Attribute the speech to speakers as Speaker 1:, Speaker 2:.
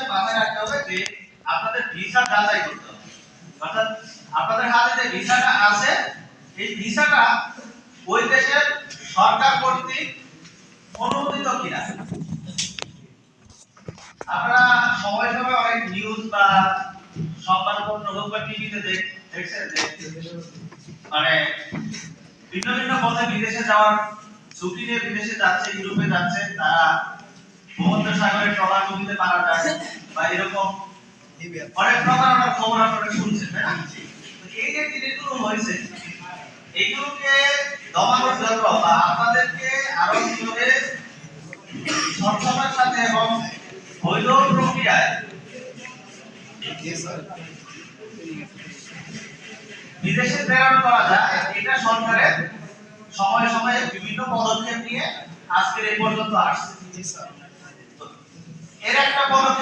Speaker 1: বিষয় মাথায় রাখতে হবে যে আপনাদের ভিসা যাচাই করতে হবে। অর্থাৎ আপনাদের হাতে যে ভিসাটা আছে এই ভিসাটা ওই দেশের সরকার কর্তৃক অনুমোদিত কিনা। আপনারা সময় সময় অনেক নিউজ বা সংবাদপত্র হোক বা টিভিতে দেখছেন যে মানে ভিন্ন ভিন্ন পথে বিদেশে যাওয়ার ছুটি নিয়ে বিদেশে যাচ্ছে, ইউরোপে যাচ্ছে, তারা ভূমধ্য সাগরে ট্রলার নদীতে মারা যায় বা এরকম অনেক প্রতারণার খবর আপনারা শুনছেন, তাই না? এই যে জিনিসগুলো হয়েছে এইগুলোকে দমানোর জন্য বা আপনাদেরকে আরো কিভাবে সক্ষমতার সাথে এবং বৈধ প্রক্রিয়ায় বিদেশে প্রেরণ করা যায় এটা সরকারের সময়ে সময়ে বিভিন্ন পদক্ষেপ নিয়ে আজকের এই পর্যন্ত আসছে। এর একটা পদক্ষেপ